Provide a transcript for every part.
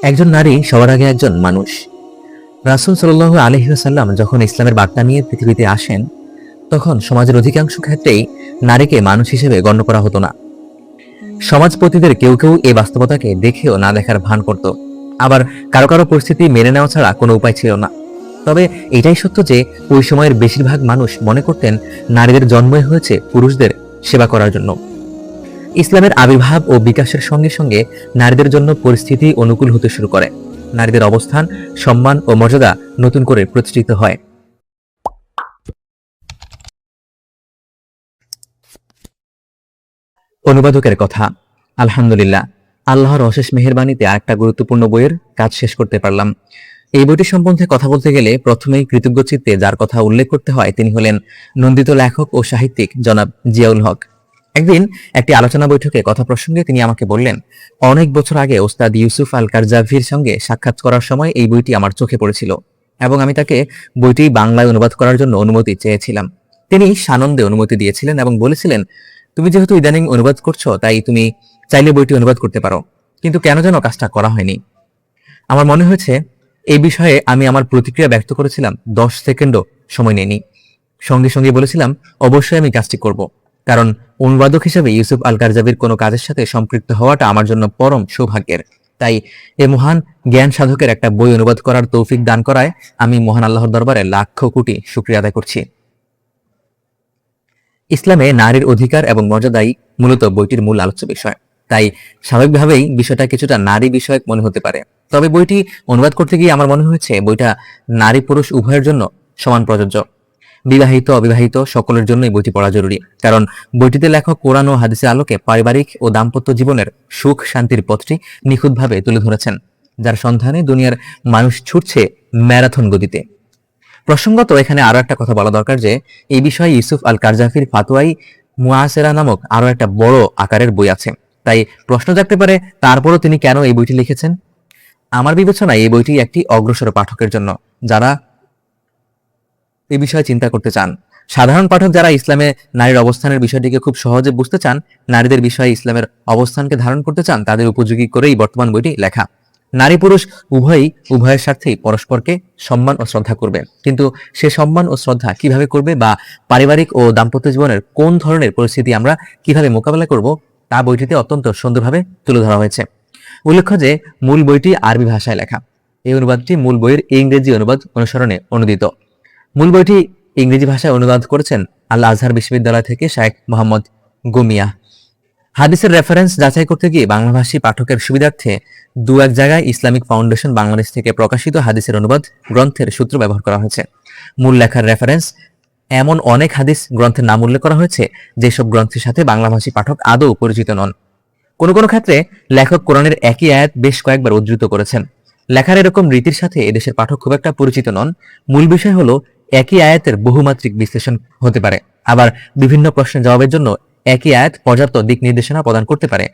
একজন নারী সবার আগে একজন মানুষ। রাসূল সাল্লাল্লাহু আলাইহি ওয়াসাল্লাম যখন ইসলামের বার্তা নিয়ে পৃথিবীতে আসেন, তখন সমাজের অধিকাংশ ক্ষেত্রেই নারীকে মানুষ হিসেবে গণ্য করা হতো না। সমাজপতিদের কেউ কেউ এই বাস্তবতাকে দেখেও না দেখার ভান করত। আবার কারো কারো পরিস্থিতি মেনে নেওয়া ছাড়া কোনো উপায় ছিল না। তবে এটাই সত্য যে ওই সময়ের বেশিরভাগ মানুষ মনে করতেন নারীদের জন্মই হয়েছে পুরুষদের সেবা করার জন্য। ইসলামের আবির্ভাব ও বিকাশের সঙ্গে সঙ্গে নারীদের জন্য পরিস্থিতি অনুকূল হতে শুরু করে। নারীদের অবস্থান, সম্মান ও মর্যাদা নতুন করে প্রতিষ্ঠিত হয়। অনুবাদকের কথা। আলহামদুলিল্লাহ, আল্লাহর অশেষ মেহেরবানিতে আরেকটা গুরুত্বপূর্ণ বইয়ের কাজ শেষ করতে পারলাম। এই বইটি সম্বন্ধে কথা বলতে গেলে প্রথমেই কৃতজ্ঞ চিত্তে যার কথা উল্লেখ করতে হয় তিনি হলেন নন্দিত লেখক ও সাহিত্যিক জনাব জিয়াউল হক। একদিন একটি আলোচনা বৈঠকে কথা প্রসঙ্গে তিনি আমাকে বললেন, অনেক বছর আগে ওস্তাদ ইউসুফ আল কারজাভির সঙ্গে সাক্ষাৎ করার সময় এই বইটি আমার চোখে পড়েছিল এবং আমি তাকে বইটি বাংলায় অনুবাদ করার জন্য অনুমতি চেয়েছিলাম। তিনি সানন্দে অনুমতি দিয়েছিলেন এবং বলেছিলেন, তুমি যেহেতু ইদানিং অনুবাদ করছো তাই তুমি চাইলে বইটি অনুবাদ করতে পারো। কিন্তু কেন যেন কাজটা করা হয়নি। আমার মনে হয়েছে এই বিষয়ে আমি আমার প্রতিক্রিয়া ব্যক্ত করেছিলাম 10 সেকেন্ডও সময় নেইনি। সঙ্গে সঙ্গে বলেছিলাম অবশ্যই আমি কাজটি করব, কারণ অনুবাদক হিসেবে ইউসুফ আল কারজাভির কোনো কাজের সাথে সম্পৃক্ত হওয়াটা আমার জন্য পরম সৌভাগ্যের। তাই এ মহান জ্ঞান সাধকের একটা বই অনুবাদ করার তৌফিক দান করায় আমি মহান আল্লাহর দরবারে লাখ কোটি শুকরিয়া আদায় করছি। ইসলামে নারীর অধিকার এবং মর্যাদাই মূলত বইটির মূল আলোচ্য বিষয়। তাই স্বাভাবিকভাবেই বিষয়টা কিছুটা নারী বিষয়ক মনে হতে পারে। তবে বইটি অনুবাদ করতে গিয়ে আমার মনে হয়েছে বইটা নারী পুরুষ উভয়ের জন্য সমান প্রযোজ্য। বিবাহিত অবিবাহিত সকলের জন্যই বইটি পড়া জরুরি, কারণ বইটিতে লেখক কোরআন ও হাদিসের আলোকে পারিবারিক ও দাম্পত্য জীবনের সুখ শান্তির পথটি নিখুঁতভাবে তুলে ধরেছেন, যার সন্ধানে দুনিয়ার মানুষ ছুটছে ম্যারাথন গতিতে। প্রসঙ্গত এখানে আরো একটা কথা বলা দরকার যে এই বিষয়ে ইউসুফ আল কারজাফির ফাতোয়াই মুআসেরা নামক আরো একটা বড় আকারের বই আছে। তাই প্রশ্ন জাগতে পারে তারপরও তিনি কেন এই বইটি লিখেছেন। আমার বিবেচনায় এই বইটি একটি অগ্রসর পাঠকের জন্য, যারা এই বিষয়ে চিন্তা করতে চান। সাধারণ পাঠক যারা ইসলামে নারীর অবস্থানের বিষয়টিকে খুব সহজে বুঝতে চান, নারীদের বিষয়ে ইসলামের অবস্থানকে ধারণ করতে চান, তাদের উপযোগী করেই বর্তমান বইটি লেখা। নারী পুরুষ উভয়ের স্বার্থেই পরস্পরকে সম্মান ও শ্রদ্ধা করবে, কিন্তু সে সম্মান ও শ্রদ্ধা কিভাবে করবে বা পারিবারিক ও দাম্পত্য জীবনের কোন ধরনের পরিস্থিতি আমরা কিভাবে মোকাবেলা করব তা বইটিতে অত্যন্ত সুন্দরভাবে তুলে ধরা হয়েছে। উল্লেখ্য যে মূল বইটি আরবি ভাষায় লেখা। এই অনুবাদটি মূল বইয়ের ইংরেজি অনুবাদ অনুসরণে অনুদিত। মূল বইটি ইংরেজি ভাষায় অনুবাদ করেছেন আল আজহার বিশ্ববিদ্যালয় থেকে শায়েখ মোহাম্মদ গুমিয়া। হাদিসের রেফারেন্স যাচাই করতে গিয়ে বাংলাভাষী পাঠকের সুবিধার্থে দু এক জায়গায় ইসলামিক ফাউন্ডেশন বাংলাদেশ থেকে প্রকাশিত হাদিসের অনুবাদ গ্রন্থের সূত্র ব্যবহার করা হয়েছে। মূল লেখার রেফারেন্স এমন অনেক হাদিস গ্রন্থের নাম উল্লেখ করা হয়েছে যেসব গ্রন্থের সাথে বাংলাভাষী পাঠক আদৌ পরিচিত নন। কোনো কোনো ক্ষেত্রে লেখক কোরআনের একই আয়াত বেশ কয়েকবার উদ্ধৃত করেছেন। লেখার এরকম রীতির সাথে এদেশের পাঠক খুব একটা পরিচিত নন। মূল বিষয় হলো একই আয়াতের বহুমাত্রিক বিশ্লেষণ হতে পারে, আবার বিভিন্ন প্রশ্নের জবাবের জন্য একই আয়াত পর্যাপ্ত দিক নির্দেশনা প্রদান করতে পারে।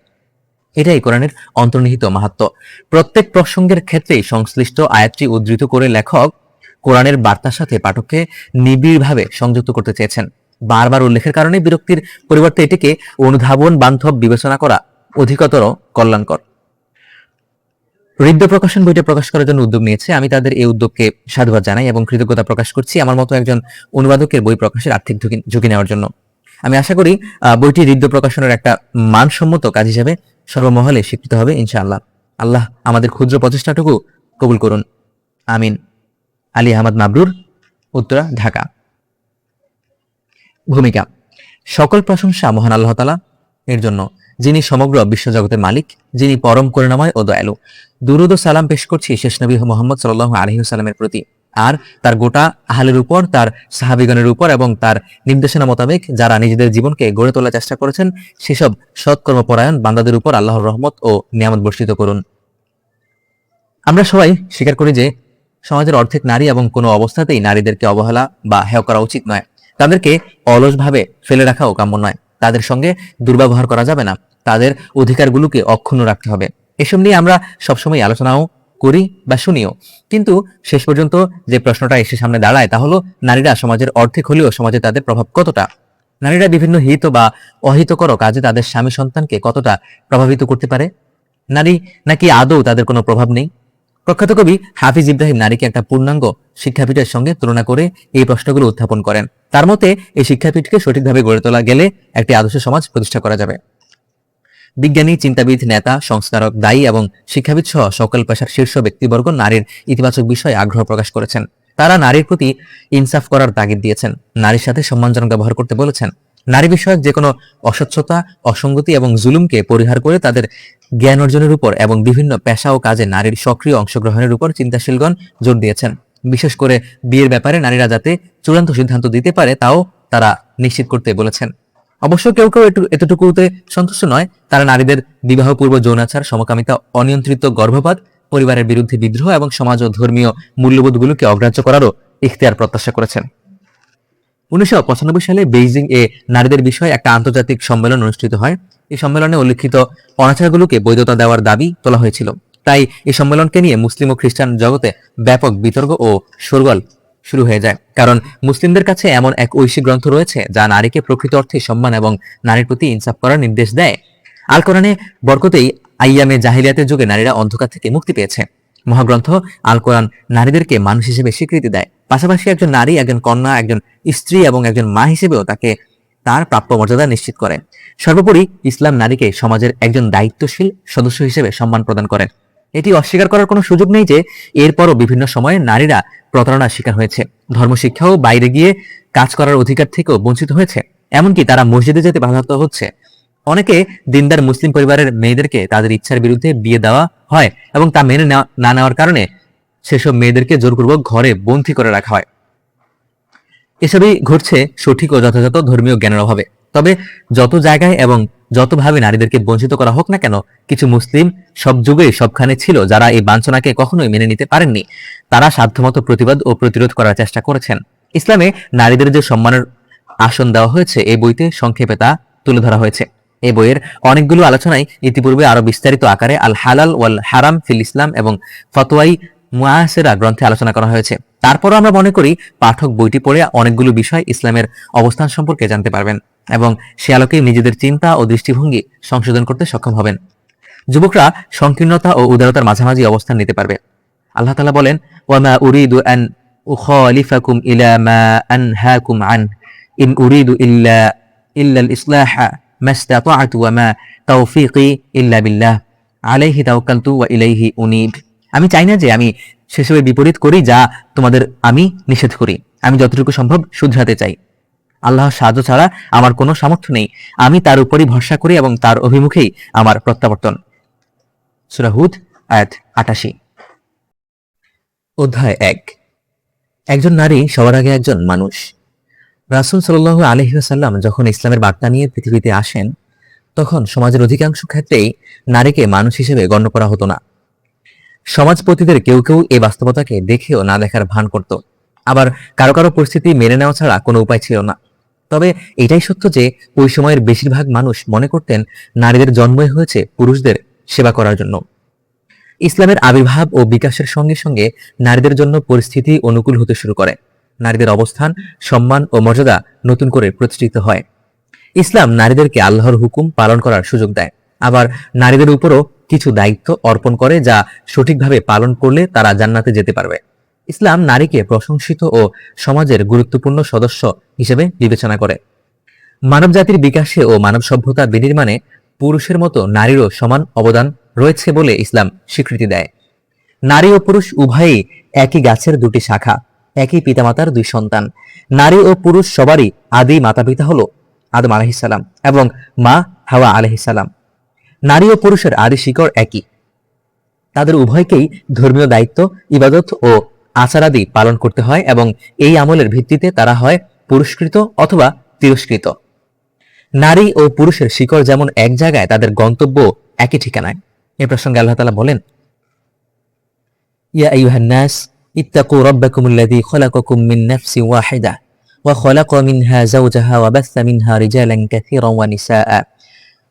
এটাই কোরআনের অন্তর্নিহিত মাহাত্ম্য। প্রত্যেক প্রসঙ্গের ক্ষেত্রেই সংশ্লিষ্ট আয়াতটি উদ্ধৃত করে লেখক কোরআনের বার্তার সাথে পাঠককে নিবিড়ভাবে সংযুক্ত করতে চেয়েছেন। বারবার উল্লেখের কারণে বিরক্তির পরিবর্তে এটিকে অনুধাবন বান্ধব বিবেচনা করা অধিকতর কল্যাণকর। হৃদ্য প্রকাশন বইটা প্রকাশ করার জন্য উদ্যোগ নিয়েছে। আমি তাদের এই উদ্যোগকে সাধুবাদ জানাই এবং কৃতজ্ঞতা প্রকাশ করছি আমার মতো একজন অনুবাদকের বই প্রকাশের আর্থিক ঝুঁকি নেওয়ার জন্য। আমি আশা করি বইটি হৃদ্য প্রকাশনের একটা মানসম্মত কাজ হিসেবে সর্বমহলে স্বীকৃত হবে ইনশাআল্লাহ। আল্লাহ আমাদের ক্ষুদ্র প্রচেষ্টাটুকু কবুল করুন, আমিন। আলী আহমদ মাবরুর, উত্তরা, ঢাকা। ভূমিকা। সকল প্রশংসা মহান আল্লাহ তাআলা এর জন্য, যিনি সমগ্র বিশ্বজগতের মালিক, যিনি পরম করুণাময় ও দয়ালু। দুরূদ ও সালাম পেশ করছি শেষ নবী মুহাম্মদ সাল্লাল্লাহু আলাইহি ওয়াসাল্লামের প্রতি, আর তার গোটা আহলের উপর, তার সাহাবীগণের উপর এবং তার নির্দেশনা মোতাবেক যারা নিজেদের জীবনকে গড়ে তোলার চেষ্টা করেছেন সেসব সৎকর্মপরায়ণ বান্দাদের উপর আল্লাহর রহমত ও নিয়ামত বর্ষিত করুন। আমরা সবাই স্বীকার করি যে সমাজের অর্ধেক নারী এবং কোনো অবস্থাতেই নারীদেরকে অবহেলা বা হেয় করা উচিত নয়। তাদেরকে অলসভাবে ফেলে রাখাও কাম্য নয়। তাদের সঙ্গে দুর্ব্যবহার করা যাবে না। তাদের অধিকারগুলোকে অক্ষুণ্ণ রাখতে হবে। এসব নিয়ে আমরা সবসময় আলোচনাও করি বা শুনিও, কিন্তু শেষ পর্যন্ত যে প্রশ্নটা এসে সামনে দাঁড়ায় তা হলো নারীরা সমাজের অর্ধেক হলেও সমাজে তাদের প্রভাব কতটা। নারীরা বিভিন্ন হিত বা অহিতকর কাজে তাদের স্বামী সন্তানকে কতটা প্রভাবিত করতে পারে। নারী নাকি আদৌ তাদের কোনো প্রভাব নেই? প্রখ্যাত কবি হাফিজ ইব্রাহিম নারীকে একটা পূর্ণাঙ্গ শিক্ষাপীঠের সঙ্গে তুলনা করে এই প্রশ্নগুলো উত্থাপন করেন। তার মতে এই শিক্ষাপীঠকে সঠিকভাবে গড়ে তোলা গেলে একটি আদর্শ সমাজ প্রতিষ্ঠা করা যাবে। বিজ্ঞানী, চিন্তাবিদ, নেতা, সংস্কারক, দায়ী এবং শিক্ষাবিদ সহ সকল পেশার শীর্ষ ব্যক্তিবর্গ নারীর ইতিবাচক বিষয়ে আগ্রহ প্রকাশ করেছেন। তারা নারীর প্রতি ইনসাফ করার তাগিদ দিয়েছেন, নারীর সাথে সম্মানজনক ব্যবহার করতে বলেছেন। নারী বিষয়ক যে কোনো অস্বচ্ছতা, অসঙ্গতি এবং জুলুমকে পরিহার করে তাদের জ্ঞান অর্জনের উপর এবং বিভিন্ন পেশা ও কাজে নারীর সক্রিয় অংশগ্রহণের উপর চিন্তাশীলগণ জোর দিয়েছেন। বিশেষ করে বিয়ের ব্যাপারে নারীরা যাতে চূড়ান্ত সিদ্ধান্ত দিতে পারে তাও তারা নিশ্চিত করতে বলেছেন। অবশ্য কেউ কেউ এতটুকুতে সন্তুষ্ট নয়। তারা নারীদের বিবাহপূর্ব যৌনাচার, সমকামিতা, অনিয়ন্ত্রিত গর্ভপাত, পরিবারের বিরুদ্ধে বিদ্রোহ এবং সমাজ ও ধর্মীয় মূল্যবোধগুলোকে অগ্রাহ্য করারও ইখতিয়ার প্রত্যাশা করেছেন। 1995 সালে বেইজিং এ নারীদের বিষয়ে একটা আন্তর্জাতিক সম্মেলন অনুষ্ঠিত হয়। এই সম্মেলনে উল্লিখিত অনাচারগুলোকে বৈধতা দেওয়ার দাবি তোলা হয়েছিল। তাই এই সম্মেলনকে নিয়ে মুসলিম ও খ্রিস্টান জগতে ব্যাপক বিতর্ক ও শোরগোল শুরু হয়ে যায়। কারণ মুসলিমদের কাছে এমন এক ঐশী গ্রন্থ রয়েছে যা নারীকে প্রকৃত অর্থে সম্মান এবং নারীর প্রতি ইনসাফ করার নির্দেশ দেয়। আল কোরআনে বরকতেই আইয়ামে জাহিলিয়াতের যুগে নারীরা অন্ধকার থেকে মুক্তি পেয়েছে। মহাগ্রন্থ আল কোরআন নারীদেরকে মানুষ হিসেবে স্বীকৃতি দেয়। পাশাপাশি একজন নারী, একজন কন্যা, একজন স্ত্রী এবং একজন মা হিসেবেও তাকে তার প্রাপ্য মর্যাদা নিশ্চিত করে। সর্বোপরি ইসলাম নারীকে সমাজের একজন দায়িত্বশীল সদস্য হিসেবে সম্মান প্রদান করেন। এটি অস্বীকার করার কোনো সুযোগ নেই যে এরপরও বিভিন্ন সময়ে নারীরা প্রতারণার শিকার হয়েছে, ধর্মশিক্ষাও বাইরে গিয়ে কাজ করার অধিকার থেকেও বঞ্চিত হয়েছে, এমনকি তারা মসজিদে যেতে বাধাপ্রাপ্ত হচ্ছে। অনেকে দিনদার মুসলিম পরিবারের মেয়েদেরকে তাদের ইচ্ছার বিরুদ্ধে বিয়ে দেওয়া হয় এবং তা মেনে না নেওয়ার কারণে সেসব মেয়েদেরকে জোরপূর্বক ঘরে বন্দী করে রাখা হয়। এসবই ঘটছে সঠিক ও যথাযথ ধর্মীয় জ্ঞানের অভাবে। তবে যত জায়গায় এবং যতভাবে নারীদেরকে বঞ্চিত করা হোক না কেন, কিছু মুসলিম সব যুগেই সবখানে ছিল যারা এই বাঞ্ছনাকে কখনোই মেনে নিতে পারেননি। তারা সাধ্যমতো প্রতিবাদ ও প্রতিরোধ করার চেষ্টা করেছেন। ইসলামে নারীদের যে সম্মানের আসন দেওয়া হয়েছে এই বইতে সংক্ষেপে তা তুলে ধরা হয়েছে। এই বইয়ের অনেকগুলো আলোচনায় ইতিপূর্বে আরো বিস্তারিত আকারে আল হালাল ওয়াল হারাম ফিল ইসলাম এবং ফতোয়াই মুআসিরা গ্রন্থে আলোচনা করা হয়েছে। তারপরও আমরা মনে করি পাঠক বইটি পড়ে অনেকগুলো বিষয় ইসলামের অবস্থান সম্পর্কে জানতে পারবেন এবং সে আলোকে নিজেদের চিন্তা ও দৃষ্টিভঙ্গি সংশোধন করতে সক্ষম হবেন। যুবকরা সংকীর্ণতা ও উদারতার মাঝামাঝি অবস্থান নিতে পারবে। আল্লাহ তাআলা বলেন, ওয়ামা উরিদু আন উখালিফাকুম ইলা মা আনহাকুম আন ইন উরিদু ইল্লাল ইসলাহা মাস্তাতা'তু ওয়ামা তাওফীকি ইল্লা বিল্লাহ আলাইহি তাওয়াক্কালতু ওয়া ইলাইহি উনীব। আমি চাই না যে আমি সেসবের বিপরীত করি যা তোমাদের আমি নিষেধ করি। আমি যতটুকু সম্ভব শুধরাতে চাই। আল্লাহর সাহায্য ছাড়া আমার কোনো সামর্থ্য নেই। আমি তার উপরই ভরসা করি এবং তার অভিমুখেই আমার প্রত্যাবর্তন। সূরা হুদ আয়াত 88। অধ্যায় 1। একজন নারী সবার আগে একজন মানুষ। রাসূল সাল্লাল্লাহু আলাইহি ওয়াসাল্লাম যখন ইসলামের বার্তা নিয়ে পৃথিবীতে আসেন তখন সমাজের অধিকাংশ ক্ষেত্রেই নারীকে মানুষ হিসেবে গণ্য করা হতো না। সমাজপতিদের কেউ কেউ এই বাস্তবতাকে দেখেও না দেখার ভান করত। আবার কারো কারো পরিস্থিতি মেনে নেওয়া ছাড়া কোনো উপায় ছিল না। তবে এটাই সত্য যে ওই সময়ের বেশিরভাগ মানুষ মনে করতেন নারীদের জন্মই হয়েছে পুরুষদের সেবা করার জন্য। ইসলামের আবির্ভাব ও বিকাশের সঙ্গে সঙ্গে নারীদের জন্য পরিস্থিতি অনুকূল হতে শুরু করে। নারীদের অবস্থান, সম্মান ও মর্যাদা নতুন করে প্রতিষ্ঠিত হয়। ইসলাম নারীদেরকে আল্লাহর হুকুম পালন করার সুযোগ দেয়, আবার নারীদের উপরও কিছু দায়িত্ব অর্পণ করে যা সঠিকভাবে পালন করলে তারা জান্নাতে যেতে পারবে। ইসলাম নারীকে প্রশংসিত ও সমাজের গুরুত্বপূর্ণ সদস্য হিসেবে বিবেচনা করে। মানবজাতির বিকাশে ও মানব সভ্যতা বিনির্মাণে পুরুষের মতো নারীরও সমান অবদান রয়েছে বলে ইসলাম স্বীকৃতি দেয়। নারী ও পুরুষ উভয়ই একই গাছের দুটি শাখা, একই পিতামাতার দুই সন্তান। নারী ও পুরুষ সবারই আদি মাতাপিতা হলো আদম আলাইহিস সালাম এবং মা হাওয়া আলাইহিস সালাম। নারী ও পুরুষের আদি শিকড় একই। তাদের উভয়কেই ধর্মীয় দায়িত্ব, ইবাদত ও আচারাদি পালন করতে হয় এবং এই আমলের ভিত্তিতে তারা হয় পুরস্কৃত অথবা তিরস্কৃত। নারী ও পুরুষের শিকড় যেমন এক জায়গায়, তাদের গন্তব্য একই ঠিকানায়। এ প্রসঙ্গে আল্লাহ তাআলা বলেন, ইয়া আইয়ুহান নাস ইত্তাকু রাব্বাকুমুল্লাযী খালাকাকুম মিন নাফসিন ওয়াহিদা ওয়া খালাকা মিনহা যাওজাহা ওয়া বাসসা মিনহা রিজালান কাসীরান ওয়া নিসাআ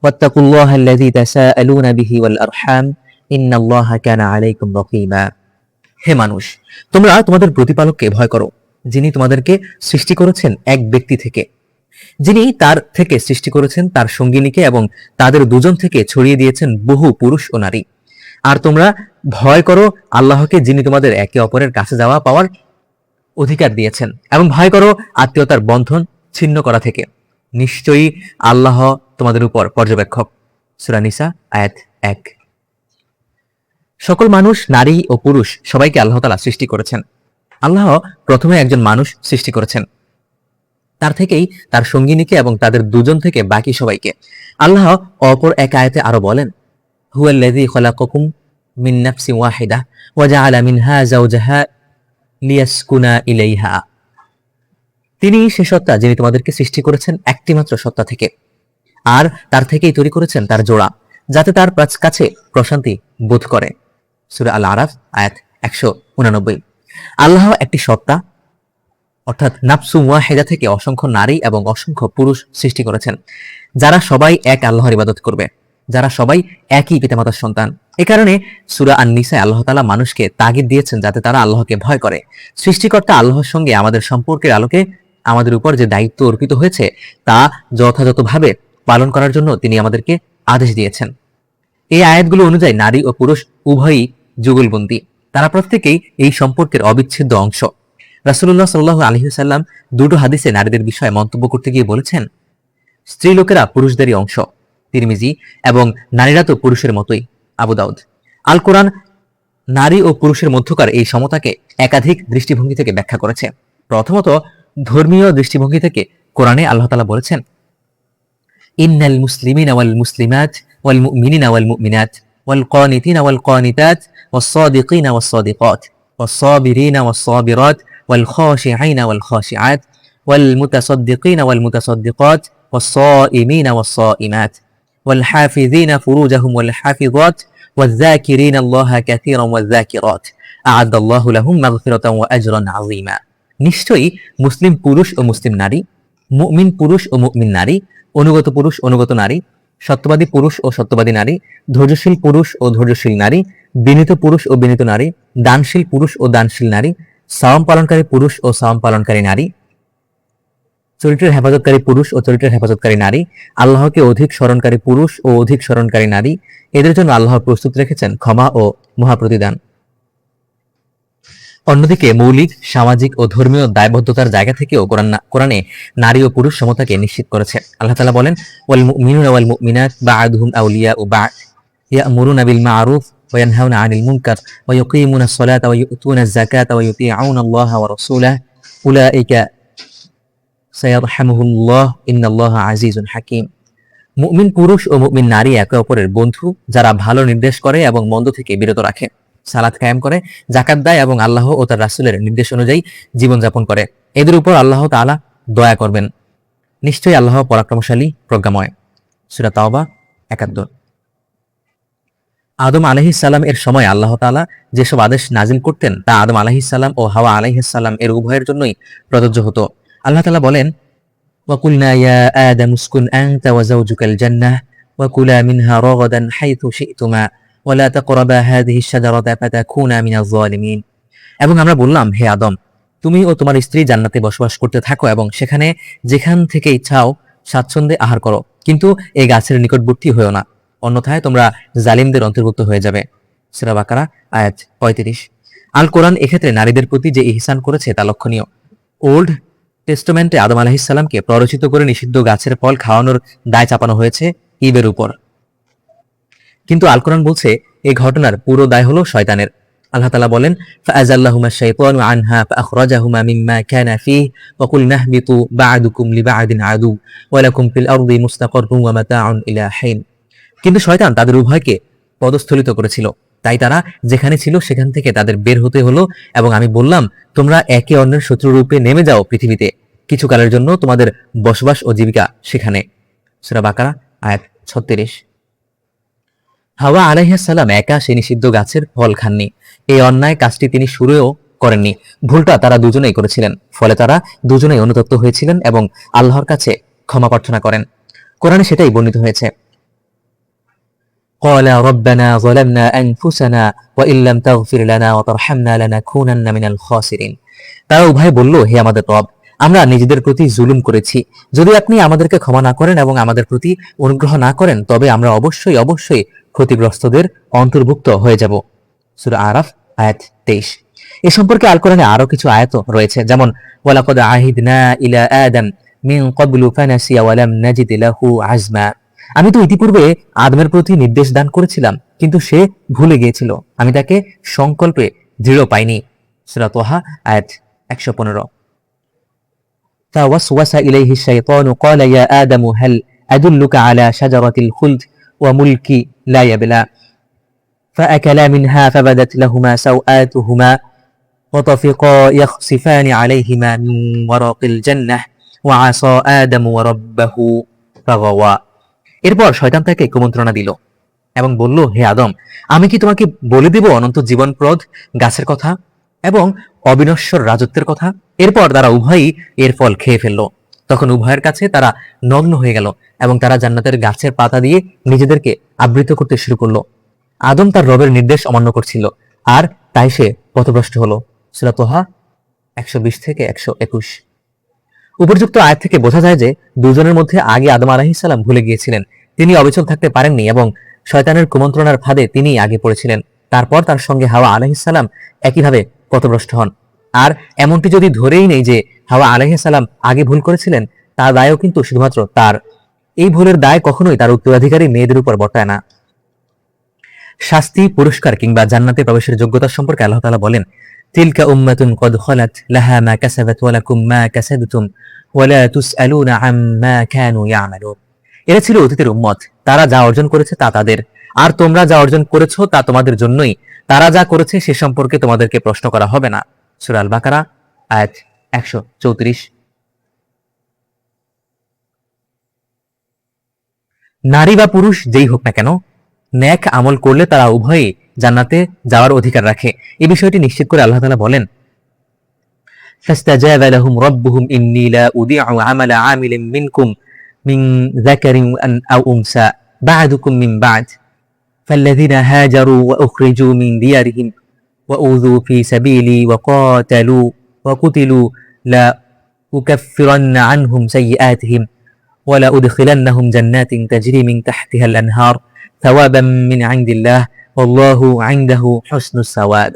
ওয়াত্তাকুল্লাহাল্লাযী তাসাআলুনা বিহি ওয়াল আরহাম ইন্নাল্লাহা কানা আলাইকুম রাকীবা। হে মানুষ, তোমরা তোমাদের প্রতিপালককে ভয় করো, যিনি তোমাদেরকে সৃষ্টি করেছেন এক ব্যক্তি থেকে যিনি তার থেকে সৃষ্টি করেছেন তার সঙ্গিনীকে এবং তাদের দুজন থেকে ছড়িয়ে দিয়েছেন বহু পুরুষ ও নারী। আর তোমরা ভয় করো আল্লাহকে, যিনি তোমাদের একে অপরের কাছে যাওয়া পাওয়ার অধিকার দিয়েছেন, এবং ভয় করো আত্মীয়তার বন্ধন ছিন্ন করা থেকে। নিশ্চয়ই আল্লাহ তোমাদের উপর পর্যবেক্ষক। সূরা নিসা আয়াত 1। সকল মানুষ, নারী ও পুরুষ সবাইকে আল্লাহ তাআলা সৃষ্টি করেছেন। আল্লাহ প্রথমে একজন মানুষ সৃষ্টি করেছেন, তার থেকেই তার সঙ্গিনীকে এবং তাদের দুজন থেকে বাকি সবাইকে। আল্লাহ অপর এক আয়াতে আরো বলেন, হুয়াল্লাযী খালাকাকুম মিন নাফসিন ওয়াহিদাহ ওয়া জাআলা মিনহা যাওজাহা লিয়াসকুনা ইলাইহা। তিনি সে সত্তা যিনি তোমাদেরকে সৃষ্টি করেছেন একটি মাত্র সত্তা থেকে, আর তার থেকেই তৈরি করেছেন তার জোড়া, যাতে তার কাছে প্রশান্তি বোধ করে। সূরা আল আরাফ আয়াত 189। আল্লাহ একটি সত্তা অর্থাৎ নাফসু ওয়াহিদা থেকে অসংখ্য নারী এবং অসংখ্য পুরুষ সৃষ্টি করেছেন, যারা সবাই এক আল্লাহর ইবাদত করবে, যারা সবাই একই পিতামাতার সন্তান। এ কারণে সূরা আন-নিসায় আল্লাহ তাআলা মানুষকে তাগিদ দিয়েছেন যাতে তারা আল্লাহকে ভয় করে। সৃষ্টিকর্তা আল্লাহর সঙ্গে আমাদের সম্পর্কের আলোকে আমাদের উপর যে দায়িত্ব অর্পিত হয়েছে তা যথাযথভাবে পালন করার জন্য তিনি আমাদেরকে আদেশ দিয়েছেন। এই আয়াতগুলো অনুযায়ী নারী ও পুরুষ উভয়ই যুগলবন্দী, তারা প্রত্যেকেই এই সম্পর্কের অবিচ্ছেদ্য অংশ। রাসূলুল্লাহ সাল্লাল্লাহু আলাইহি ওয়াসাল্লাম দুটো হাদিসে নারীদের বিষয়ে মন্তব্য করতে গিয়ে বলেছেন, স্ত্রী লোকেরা পুরুষদেরই অংশ, তিরমিজি, এবং নারীরা তো পুরুষের মতোই, আবু দাউদ। আল কোরআন নারী ও পুরুষের মধ্যকার এই সমতাকে একাধিক দৃষ্টিভঙ্গি থেকে ব্যাখ্যা করেছে। প্রথমত, ধর্মীয় দৃষ্টিভঙ্গি থেকে কোরআনে আল্লাহ তাআলা বলেছেন, ইন্নাল মুসলিমিনা ওয়াল মুসলিমাত ওয়াল মুমিনিনা ওয়াল মুমিনাত ওয়াল কানিতিনা ওয়াল কানিতাত ওয়াস সাদিকিনা ওয়াস সাদিকাত ওয়াস সাবিরিনা ওয়াস সাবিরাত ওয়াল খাশিঈনা ওয়াল খাশিআত ওয়াল মুতাসাদ্দিকিনা ওয়াল মুতাসাদ্দিকাত ওয়াস সাইমিনা ওয়াস সাইমাত ওয়াল হাফিযিনা ফুরুজাহুম ওয়াল হাফিযাত ওয়াল যাকিরিনা আল্লাহা কাসীরান ওয়াল যাকিরাত আ'আদাল্লাহু লাহুম মাগফিরাতান ওয়া আজরান আযীমা। নিশ্চয়ই মুসলিম পুরুষ ও মুসলিম নারী, মুমিন পুরুষ ও মুমিন নারী, অনুগত পুরুষ অনুগত নারী, সত্যবাদী পুরুষ ও সত্যবাদী নারী, ধৈর্যশীল পুরুষ ও ধৈর্যশীল নারী, বিনীত পুরুষ ও বিনীত নারী, দানশীল পুরুষ ও দানশীল নারী, সাওম পালনকারী পুরুষ ও সাওম পালনকারী নারী, চরিত্রের হেফাজতকারী পুরুষ ও চরিত্রের হেফাজতকারী নারী, আল্লাহকে অধিক স্মরণকারী পুরুষ ও অধিক স্মরণকারী নারী, এদের জন্য আল্লাহ প্রস্তুত রেখেছেন ক্ষমা ও মহাপ্রতিদান। অন্যদিকে মৌলিক, সামাজিক ও ধর্মীয় দায়বদ্ধতার জায়গা থেকেও কোরআনে নারী ও পুরুষ সমতাকে নিশ্চিত করেছে। আল্লাহ তাআলা বলেন, ওয়াল মুমিনুনা ওয়াল মুমিনাত বা'দুহুম আউলিয়াউ বা'দ ইয়া'মুরুনা বিল মা'রুফ ওয়া ইয়ানহাউনা 'আনিল মুনকার ওয়া ইউকিমুনাস সালাতা ওয়া ইউতুনাজ যাকাতা ওয়া ইউতিউনা আল্লাহা ওয়া রাসূলাহু উলাইকা সায়ারহামুহুল্লাহ ইন্নাল্লাহা আজিজুন হাকীম। মুমিন পুরুষ ও মুমিন নারী একে অপরের বন্ধু, যারা ভালো নির্দেশ করে এবং মন্দ থেকে বিরত রাখে, সালাত কায়েম করে, যাকাত দেয় এবং আল্লাহ ও তার রাসূলের নির্দেশ অনুযায়ী জীবনযাপন করে। এদের উপর আল্লাহ তাআলা দয়া করবেন। নিশ্চয়ই আল্লাহ পরাক্রমশালী, প্রজ্ঞাময়। সূরা তাওবা 71। আদম আলাইহিস সালাম এর সময় আল্লাহ তাআলা যেসব আদেশ নাজিল করতেন তা আদম আলাইহিস সালাম ও হাওয়া আলাইহিস সালাম এর উভয়ের জন্যই প্রযোজ্য হতো। আল্লাহ তাআলা বলেন, ওয়া কুলনা ইয়া আদাম উসকুন আনতা ওয়া যাওজুকাল জান্নাহ ওয়া কুলা মিনহা রাগাদান হাইথু শি'তুমা ওয়া লা তাকরাবা হাযিহি আশ-শাজারাতা ফাতাকুনা মিনাজ জালিমিন। এবং আমরা বললাম, হে আদম, তুমি ও তোমার স্ত্রী জান্নাতে বসবাস করতে থাকো এবং সেখানে যেখান থেকে ইচ্ছাও স্বাচ্ছন্দ্যে আহার করো, কিন্তু এই গাছের নিকটবর্তী হয়েও না, অন্যথায় তোমরা জালিমদের অন্তর্ভুক্ত হয়ে যাবে। সূরা বাকারা আয়াত 35। আল কোরআন এক্ষেত্রে নারীদের প্রতি যে ইহসান করেছে তা লক্ষণীয়। ওল্ড টেস্টামেন্টে আদম আলাইহিস সালামকে প্ররোচিত করে নিষিদ্ধ গাছের ফল খাওয়ানোর দায় চাপানো হয়েছে ঈবের উপর, কিন্তু আল কোরআন বলছে এই ঘটনার পুরো দায় হলো শয়তানের। আল্লাহ তাআলা বলেন, ফাআযাল্লাহুমা আশ-শাইতানু আনহা ফাআখরাজাহুমা মিম্মা কানা ফীহি ওয়া কুলনা ইহবিতু বা'দুকুম লিবা'দিন আদু ওয়া লাকুম ফিল আরদি মুস্তাকাররুন ওয়া মাতাউন ইলা হিন। কিন্তু শয়তান তাদের উভয়কে পদস্থলিত করেছিল, তাই তারা যেখানে ছিল সেখান থেকে তাদের বের হতে হলো, এবং আমি বললাম, তোমরা একে অন্যের শত্রুরূপে নেমে যাও পৃথিবীতে, কিছু কালের জন্য তোমাদের বসবাস ও জীবিকা সেখানে। সূরা বাকারা আয়াত 36। হাওয়া আলাইহিস সালাম একা সেই নিষিদ্ধ গাছের ফল খাননি। এই অন্যায় কাজটি তিনি শুরুও করেননি, ভুলটা তারা দুজনেই করেছিলেন। ফলে তারা দুজনেই অনুতপ্ত হয়েছিলেন এবং আল্লাহর কাছে ক্ষমা প্রার্থনা করেন। কোরআনে সেটাই বর্ণিত হয়েছে, قال ربنا ظلمنا أنفسنا وإن لم تغفر لنا وترحمنا لنكونن من الخاسرين। তারা উভয়ে বলল, হে আমাদের রব, আমরা নিজেদের প্রতি জুলুম করেছি। যদি আপনি আমাদেরকে ক্ষমা না করেন এবং আমাদের প্রতি অনুগ্রহ না করেন, তবে আমরা অবশ্যই অবশ্যই ক্ষতিগ্রস্তদের অন্তর্ভুক্ত হয়ে যাব। সূরা আরাফ আয়াত 23। এ সম্পর্কে আল কোরআনে আরো কিছু আয়াত রয়েছে, যেমন ওয়ালাকাদ আহিদনা ইলা আদম মিন ক্বাবলু ফানাসিয়া ওয়া লাম নাজিদ লাহু আজমা। আমি তো ইতিপূর্বে আদমের প্রতি নির্দেশ দান করেছিলাম, কিন্তু সে ভুলে গিয়েছিল, আমি তাকে সংকল্পে দৃঢ় পাইনি। সূরা তাহা আয়াত 115। فوسوس إليه الشيطان قال يا آدم هل أدلك على شجرة الخلد وملك لا يبلى فأكلا منها فبدت لهما سوآتهما وطفقا يخصفان عليهما من ورق الجنة وعصى آدم ربه فغوى। এরপর শয়তান তাকে কুমন্ত্রণা দিল এবং বলল, হে আদম, আমি কি তোমাকে বলে দেব অনন্ত জীবনপ্রদ গাছের কথা এবং অবিনশ্বর রাজত্বের কথা? এরপর তারা উভয়ই এর ফল খেয়ে ফেলল। তখন উভয়ের কাছে তারা নগ্ন হয়ে গেল এবং তারা জান্নাতের গাছের পাতা দিয়ে নিজেদেরকে আবৃত করতে শুরু করলো। আদম তার রবের নির্দেশ অমান্য করছিল, আর তাই সে পথভ্রষ্ট হলো। সূরা তাহা 120 থেকে 121। উপর্যুক্ত আয়াত থেকে বোঝা যায় যে দুজনের মধ্যে আগে আদম আলাইহিস সালাম ভুলে গিয়েছিলেন। তিনি অবিচল থাকতে পারেননি এবং শয়তানের কুমন্ত্রণার ফাঁদে তিনি আগে পড়েছিলেন। তারপর তার সঙ্গে হাওয়া আলাইহিস সালাম একইভাবে পথভ্রষ্ট হন। আর এমনটি যদি ধরেই নেই যে হাওয়া আলাইহিস সালাম আগে ভুল করেছিলেন, তার দায়ও কিন্তু শুধুমাত্র তার। এই ভুলের দায় কখনোই তার উত্তরাধিকারী মেয়েদের উপর বর্তায় না। শাস্তি, পুরস্কার কিংবা জান্নাতে প্রবেশের যোগ্যতা সম্পর্কে আল্লাহ তাআলা বলেন, তিলকা উম্মাতুন কদ খালাত লাহা মা কাসাবাত ওয়া লাকুম মা কাসাবতুম ওয়া লা তুসআলুনা আম্মা কানু ইয়ামালুন। এরা ছিল অতীতের উম্মত, তারা যা অর্জন করেছে তা তাদের, আর তোমরা যা অর্জন করেছো তা তোমাদের জন্যই। তারা যা করেছে সে সম্পর্কে তোমাদেরকে প্রশ্ন করা হবে না। সূরা আল বাকারা আয়াত 134। নারী বা পুরুষ যেই হোক না কেন, নেক আমল করলে তারা উভয়ই জান্নাতে যাওয়ার অধিকার রাখে। এই বিষয়টি নিশ্চিত করে আল্লাহ তাআলা বলেন, ফাস্তাজাবা লাহুম রাব্বুহুম ইন্নী লা উদিউ আমালা আমিলিন মিনকুম মিন যাকারিন আও উনসা বা'দুকুম মিন বা'দ ফাল্লাযীনা হাজারু ওয়া উখরিজু মিন দিয়ারিহিম ওয়া উযু ফি সাবিলি ওয়া কাতালু ওয়া কুতিলু লা উকাফফিরান্না আনহুম সাইয়্যাতিহিম ওয়া লা উদখিলান্নাহুম জান্নাতিন তাজরি মিন তাহতিহা আল আনহার সাওয়াবাম মিন ইনদিল্লাহ ওয়াল্লাহু ইনদাহু হুসনুস সাওয়াব।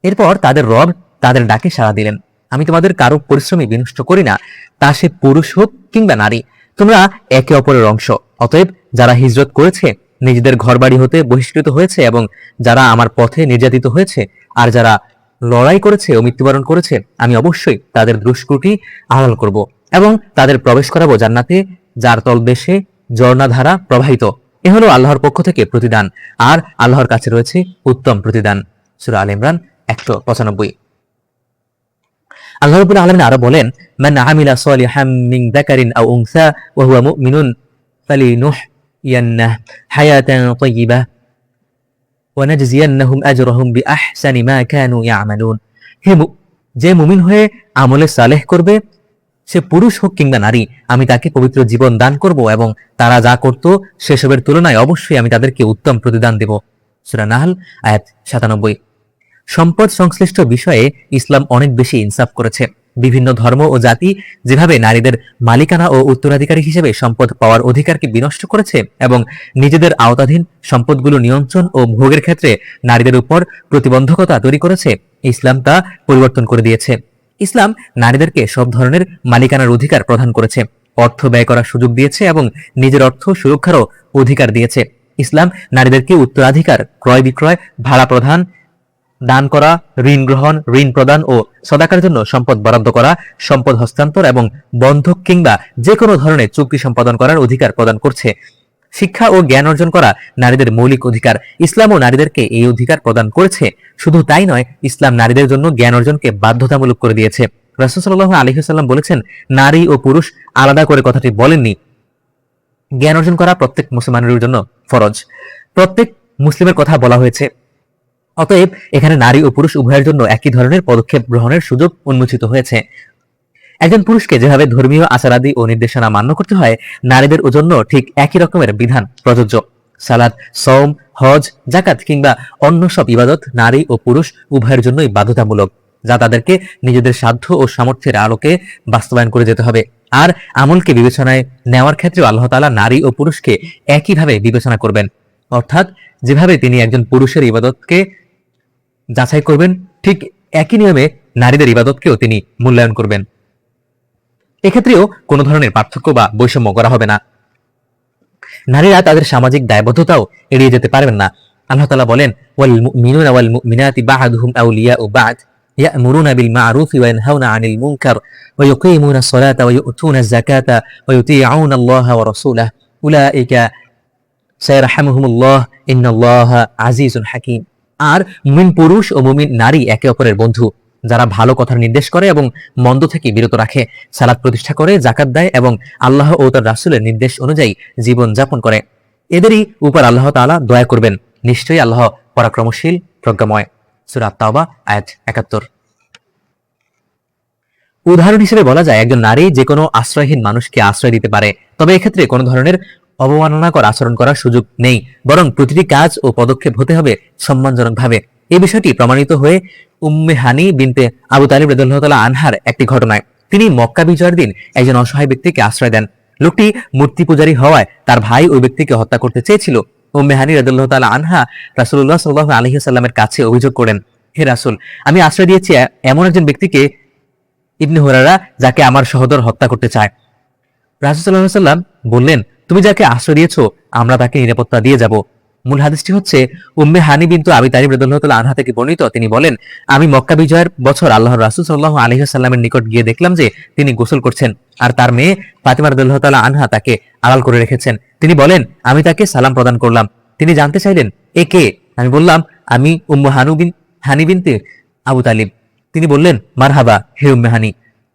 এরপর তাদের রব তাদের ডাকে সাড়া দিলেন, আমি তোমাদের কারো পরিশ্রমই বিনষ্ট করি না, তা সে পুরুষ হোক কিংবা নারী। তোমরা একে অপরের অংশ। অতএব যারা হিজরত করেছে, নিজেদের ঘরবাড়ি হতে বহিষ্কৃত হয়েছে এবং যারা আমার পথে নির্যাতিত হয়েছে, আর যারা লড়াই করেছে ও মৃত্যুবরণ করেছে, আমি অবশ্যই তাদের দুষ্কৃতি আড়াল করব এবং তাদের প্রবেশ করাবো জান্নাতে, যার তলদেশে ঝর্ণাধারা প্রবাহিত। এ হলো আল্লাহর পক্ষ থেকে প্রতিদান, আর আল্লাহর কাছে রয়েছে উত্তম প্রতিদান। সূরা আল ইমরান 195। আল্লাহ রাব্বুল আলামিন আরো বলেন, মান আমিলা সালিহাম মিন যাকারিন আও উনসা ওয়া হুয়া মুমিনুন ফালিনুহইয়ান্নাহু হায়াতান তাইয়্যিবাহ ওয়া নাজজিয়ান্নাহুম আজরাহুম বিআহসানি মা কানু ইয়ামালুন। যে মুমিন হয়ে আমলে সালেহ করবে, সে পুরুষ হোক কিংবা নারী, আমি তাকে পবিত্র জীবন দান করব এবং তারা যা করত সেসবের তুলনায় অবশ্যই আমি তাদেরকে উত্তম প্রতিদান দেব। সূরা নাহল আয়াত 97। সম্পদ সংশ্লিষ্ট বিষয়ে ইসলাম অনেক বেশি ইনসাফ করেছে। বিভিন্ন ধর্ম ও জাতি যেভাবে নারীদের মালিকানা ও উত্তরাধিকারী হিসেবে সম্পদ পাওয়ার অধিকারকে বিনষ্ট করেছে এবং নিজেদের আওতাধীন সম্পদগুলো নিয়ন্ত্রণ ও ভোগের ক্ষেত্রে নারীদের উপর প্রতিবন্ধকতা তৈরি করেছে, ইসলাম তা পরিবর্তন করে দিয়েছে। ইসলাম নারীদেরকে সব ধরনের মালিকানার অধিকার প্রদান করেছে, অর্থ ব্যয় করার সুযোগ দিয়েছে এবং নিজের অর্থ সুরক্ষারও অধিকার দিয়েছে। ইসলাম নারীদেরকে উত্তরাধিকার, ক্রয় বিক্রয়, ভাড়া প্রদান, দান করা, ঋণ গ্রহণ, ঋণ প্রদান ও সদাকার জন্য সম্পদ বরাদ্দ করা, সম্পদ হস্তান্তর এবং বন্ধক কিংবা যে কোনো ধরনের চুক্তি সম্পাদন করার অধিকার প্রদান করছে। শিক্ষা ও জ্ঞান অর্জন করা নারীদের মৌলিক অধিকার। ইসলামও নারীদেরকে এই অধিকার প্রদান করেছে। শুধু তাই নয়, ইসলাম নারীদের জন্য জ্ঞান অর্জনকে বাধ্যতামূলক করে দিয়েছে। রাসূল সাল্লাল্লাহু আলাইহি ওয়াসাল্লাম বলেছেন, নারী ও পুরুষ আলাদা করে কথাটি বলেননি। জ্ঞান অর্জন করা প্রত্যেক মুসলমানের জন্য ফরজ। প্রত্যেক মুসলিমের কথা বলা হয়েছে। অতএব এখানে নারী ও পুরুষ উভয়ের জন্য একই ধরনের পদক্ষেপ গ্রহণের সুযোগ উন্মোচিত হয়েছে। একজন পুরুষকে যেভাবে ধর্মীয় আচারাদি ও নির্দেশনা মান্য করতে হয়, নারীদের জন্য ঠিক একই রকমের বিধান প্রযোজ্য। সালাত, সওম, হজ, যাকাত কিংবা অন্য সব ইবাদত নারী ও পুরুষ উভয়ের জন্যই বাধ্যতামূলক। যা তাদেরকে নিজেদের সাধ্য ও সামর্থ্যের আলোকে বাস্তবায়ন করে যেতে হবে। আর আমলকে বিবেচনায় নেওয়ার ক্ষেত্রে আল্লাহ তাআলা নারী ও পুরুষকে একইভাবে বিবেচনা করবেন, অর্থাৎ যেভাবে তিনি একজন পুরুষের ইবাদতকে যাচাই করবেন, ঠিক একই নিয়মে নারীদের ইবাদতকেও তিনি মূল্যায়ন করবেন। এক্ষেত্রেও কোনো ধরনের পার্থক্য বা বৈষম্য করা হবে না। নারীরা তাদের সামাজিক দায়বদ্ধতাও এড়িয়ে যেতে পারবেন না। আল্লাহ তাআলা বলেন, ওয়াল মুমিনুনা ওয়াল মুমিনাতি বা'দুহুম আউলিয়াউ বা'দ ইয়া'মুরুনা বিল মা'রুফি ওয়া ইয়ানহাউনা 'আনিল মুনকার ওয়া ইউকিমুনা আস-সালাতা ওয়া ইউ'তুনা আয-যাকাতা ওয়া ইউতি'উনা আল্লাহা ওয়া রাসূলাহু উলাইকা সায়ারহামুহুমুল্লাহ ইন্নাল্লাহা আজিজুন হাকীম। আর মুমিন পুরুষ ও মুমিন নারী একে অপরের বন্ধু, যারা ভালো কথার নির্দেশ করে এবং মন্দ থেকে বিরত রাখে, সালাত প্রতিষ্ঠা করে, যাকাত দেয় এবং আল্লাহ ও তার রাসূলের নির্দেশ অনুযায়ী জীবন যাপন করে, এদেরই উপর আল্লাহ তাআলা দয়া করবেন। নিশ্চয়ই আল্লাহ পরাক্রমশীল, প্রজ্ঞাময়। সূরা আত-তাওবা আয়াত ৭১। উদাহরণ হিসেবে বলা যায়, একজন নারী যে কোনো আশ্রয়হীন মানুষকে আশ্রয় দিতে পারে, তবে এক্ষেত্রে কোনো ধরনের অবমাননাকর আচরণ করার সুযোগ নেই, বরং প্রতিটি কাজ ও পদক্ষেপ হতে হবে সম্মানজনকভাবে। এই বিষয়টি প্রমাণিত হয়ে উম্মে হানি বিনতে আবু তালিব রাদিয়াল্লাহু তাআলা আনহার একটি ঘটনায়। তিনি মক্কা বিজয়ের দিন একজন অসহায় ব্যক্তিকে আশ্রয় দেন। লোকটি মূর্তি পূজারী হওয়ায় তার ভাই ওই ব্যক্তিকে হত্যা করতে চেয়েছিল। উম্মে হানি রাদিয়াল্লাহু তাআলা আনহা রাসূলুল্লাহ সাল্লাল্লাহু আলাইহি ওয়াসাল্লামের কাছে অভিযোগ করেন, হে রাসূল, আমি আশ্রয় দিয়েছি এমন একজন ব্যক্তিকে, ইবনে হুরায়রা, যাকে আমার সহোদর হত্যা করতে চায়। রাসূল সাল্লাল্লাহু আলাইহি ওয়াসাল্লাম বললেন, তুমি যাকে আশ্রয় দিয়েছো আমরা তাকে নিরাপত্তা দিয়ে যাব। মূল হাদিসটি হচ্ছে উম্মে হানি বিনতু আবি তালিব রাদিয়াল্লাহু তাআলা আনহা থেকে বর্ণিত। তিনি বলেন, আমি মক্কা বিজয়ের বছর আল্লাহর রাসূল সাল্লাল্লাহু আলাইহি ওয়াসাল্লামের নিকট গিয়ে দেখলাম যে তিনি গোসল করছেন আর তার মেয়ে ফাতিমা রাদিয়াল্লাহু তাআলা আনহা তাকে আড়াল করে রেখেছেন। তিনি বলেন, আমি তাকে সালাম প্রদান করলাম। তিনি জানতে চাইলেন, এ কে? আমি বললাম, আমি উম্মে হানি বিনতে আবু তালিব। তিনি বললেন, মারহাবা হে উম্মে হানি।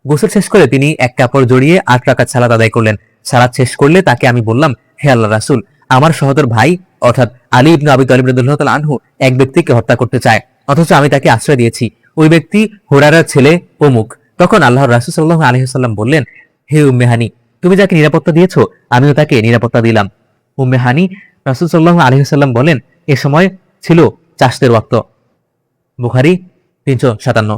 গোসল শেষ করে তিনি এক কাপড় জড়িয়ে ৮ রাকাত সালাত আদায় করলেন। সালাত শেষ করলে তাকে আমি বললাম, হে আল্লাহ রাসূল, আমার সহোদর ভাই অর্থাৎ আলী ইবনে আবি তালিব রাদিয়াল্লাহু তাআলা আনহু এক ব্যক্তিকে হত্যা করতে চায়, অথচ আমি তাকে আশ্রয় দিয়েছি। ওই ব্যক্তি হুরায়রার ছেলে অমুক। তখন আল্লাহর রাসূল সাল্লাল্লাহু আলাইহি ওয়াসাল্লাম বললেন, হে উম্মে হানি, তুমি যাকে নিরাপত্তা দিয়েছো আমিও তাকে নিরাপত্তা দিলাম। উম্মে হানি রাসূল সাল্লাল্লাহু আলাইহি ওয়াসাল্লাম বলেন, এ সময় ছিল চাষতের ওয়াক্ত। বুখারী ৩৫৭।